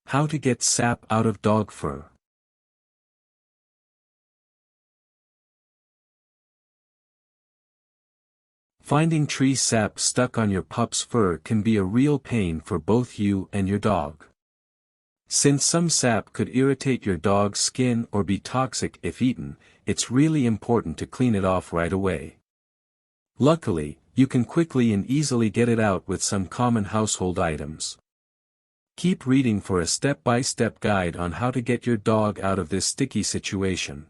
How to get sap out of dog fur. Finding tree sap stuck on your pup's fur can be a real pain for both you and your dog. Since some sap could irritate your dog's skin or be toxic if eaten, it's really important to clean it off right away. Luckily, you can quickly and easily get it out with some common household items. Keep reading for a step-by-step guide on how to get your dog out of this sticky situation.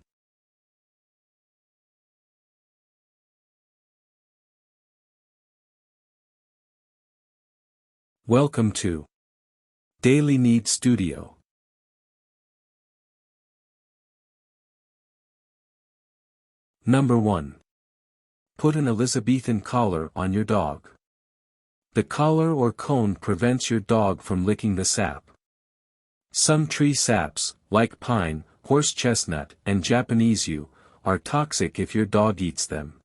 Welcome to Daily Need Studio. Number 1. Put an Elizabethan collar on your dog. The collar or cone prevents your dog from licking the sap. Some tree saps, like pine, horse chestnut, and Japanese yew, are toxic if your dog eats them.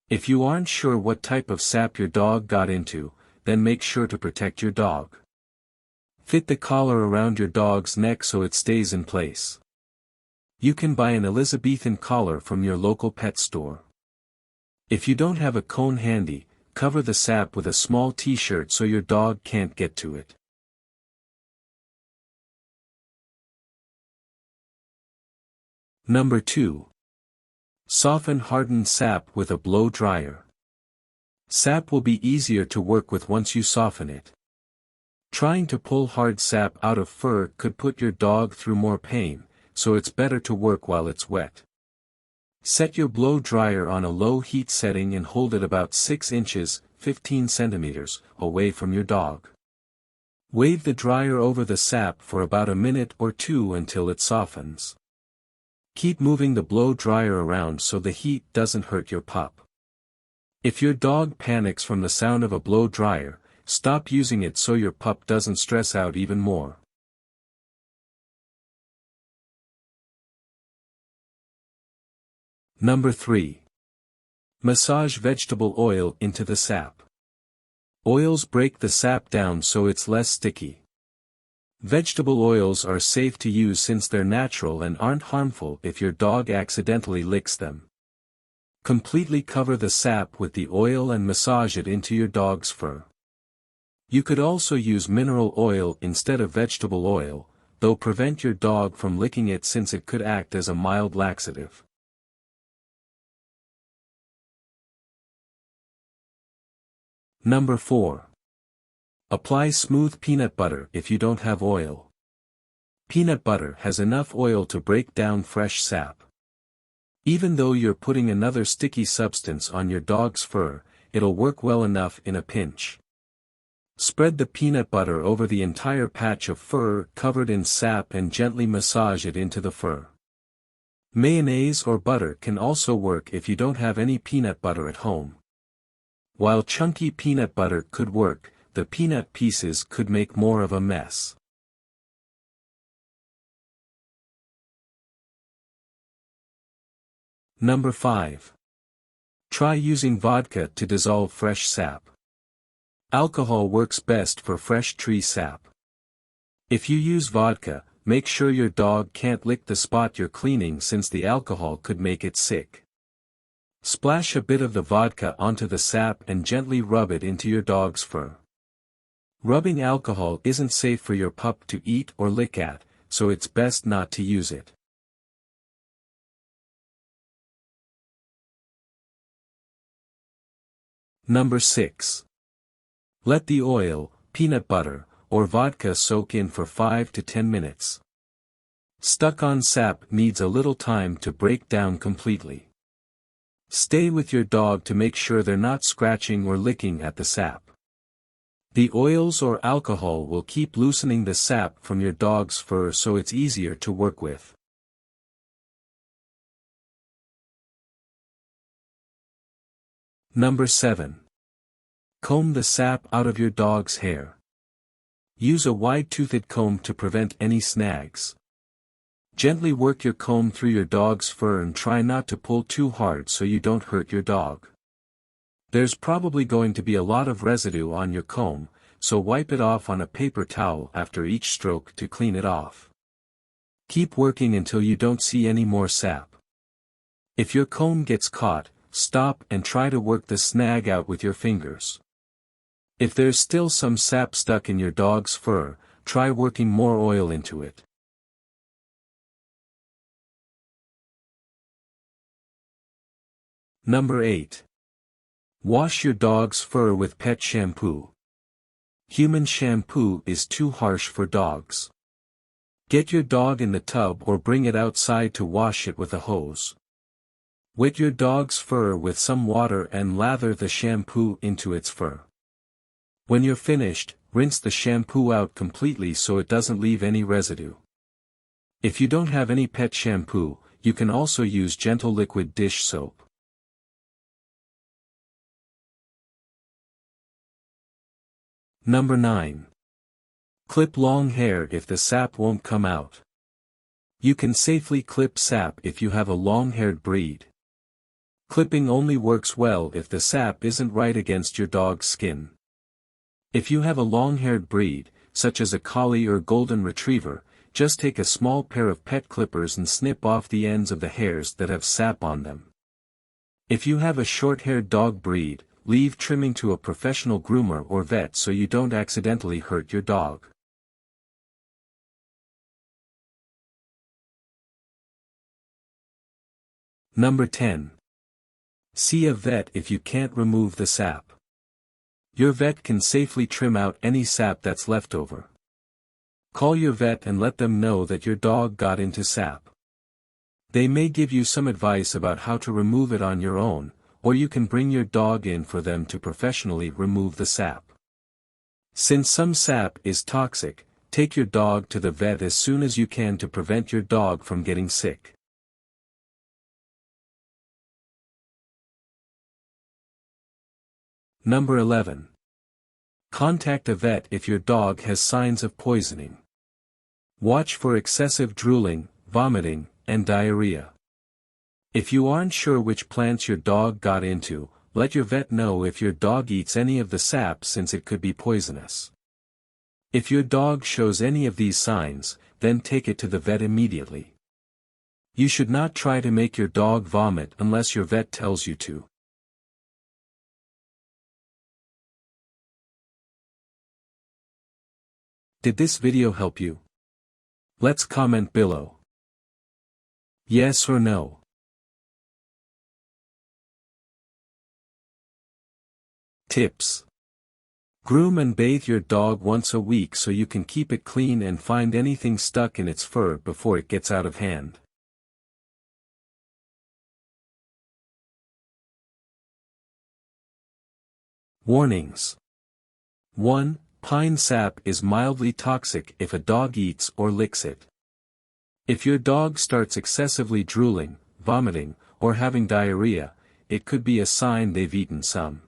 If you aren't sure what type of sap your dog got into, then make sure to protect your dog. Fit the collar around your dog's neck so it stays in place. You can buy an Elizabethan collar from your local pet store. If you don't have a cone handy, cover the sap with a small t-shirt so your dog can't get to it. Number 2. Soften hardened sap with a blow dryer. Sap will be easier to work with once you soften it. Trying to pull hard sap out of fur could put your dog through more pain, so it's better to work while it's wet. Set your blow dryer on a low heat setting and hold it about 6 inches, 15 centimeters, away from your dog. Wave the dryer over the sap for about a minute or two until it softens. Keep moving the blow dryer around so the heat doesn't hurt your pup. If your dog panics from the sound of a blow dryer, stop using it so your pup doesn't stress out even more. Number 3. Massage vegetable oil into the sap. Oils break the sap down so it's less sticky. Vegetable oils are safe to use since they're natural and aren't harmful if your dog accidentally licks them. Completely cover the sap with the oil and massage it into your dog's fur. You could also use mineral oil instead of vegetable oil, though prevent your dog from licking it since it could act as a mild laxative. Number 4. Apply smooth peanut butter if you don't have oil. Peanut butter has enough oil to break down fresh sap. Even though you're putting another sticky substance on your dog's fur, it'll work well enough in a pinch. Spread the peanut butter over the entire patch of fur covered in sap and gently massage it into the fur. Mayonnaise or butter can also work if you don't have any peanut butter at home. While chunky peanut butter could work, the peanut pieces could make more of a mess. Number 5. Try using vodka to dissolve fresh sap. Alcohol works best for fresh tree sap. If you use vodka, make sure your dog can't lick the spot you're cleaning since the alcohol could make it sick. Splash a bit of the vodka onto the sap and gently rub it into your dog's fur. Rubbing alcohol isn't safe for your pup to eat or lick at, so it's best not to use it. Number 6. Let the oil, peanut butter, or vodka soak in for 5 to 10 minutes. Stuck-on sap needs a little time to break down completely. Stay with your dog to make sure they're not scratching or licking at the sap. The oils or alcohol will keep loosening the sap from your dog's fur so it's easier to work with. Number 7. Comb the sap out of your dog's hair. Use a wide-toothed comb to prevent any snags. Gently work your comb through your dog's fur and try not to pull too hard so you don't hurt your dog. There's probably going to be a lot of residue on your comb, so wipe it off on a paper towel after each stroke to clean it off. Keep working until you don't see any more sap. If your comb gets caught, stop and try to work the snag out with your fingers. If there's still some sap stuck in your dog's fur, try working more oil into it. Number 8. Wash your dog's fur with pet shampoo. Human shampoo is too harsh for dogs. Get your dog in the tub or bring it outside to wash it with a hose. Wet your dog's fur with some water and lather the shampoo into its fur. When you're finished, rinse the shampoo out completely so it doesn't leave any residue. If you don't have any pet shampoo, you can also use gentle liquid dish soap. Number 9. Clip long hair if the sap won't come out. You can safely clip sap if you have a long-haired breed. Clipping only works well if the sap isn't right against your dog's skin. If you have a long-haired breed, such as a collie or golden retriever, just take a small pair of pet clippers and snip off the ends of the hairs that have sap on them. If you have a short-haired dog breed, leave trimming to a professional groomer or vet so you don't accidentally hurt your dog. Number 10. See a vet if you can't remove the sap. Your vet can safely trim out any sap that's left over. Call your vet and let them know that your dog got into sap. They may give you some advice about how to remove it on your own, or you can bring your dog in for them to professionally remove the sap. Since some sap is toxic, take your dog to the vet as soon as you can to prevent your dog from getting sick. Number 11. Contact a vet if your dog has signs of poisoning. Watch for excessive drooling, vomiting, and diarrhea. If you aren't sure which plants your dog got into, let your vet know if your dog eats any of the sap since it could be poisonous. If your dog shows any of these signs, then take it to the vet immediately. You should not try to make your dog vomit unless your vet tells you to. Did this video help you? Let's comment below. Yes or no. Tips. Groom and bathe your dog once a week so you can keep it clean and find anything stuck in its fur before it gets out of hand. Warnings. 1. Pine sap is mildly toxic if a dog eats or licks it. If your dog starts excessively drooling, vomiting, or having diarrhea, it could be a sign they've eaten some.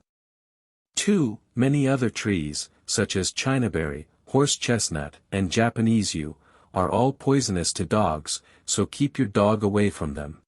2. Many other trees, such as chinaberry, horse chestnut, and Japanese yew, are all poisonous to dogs, so keep your dog away from them.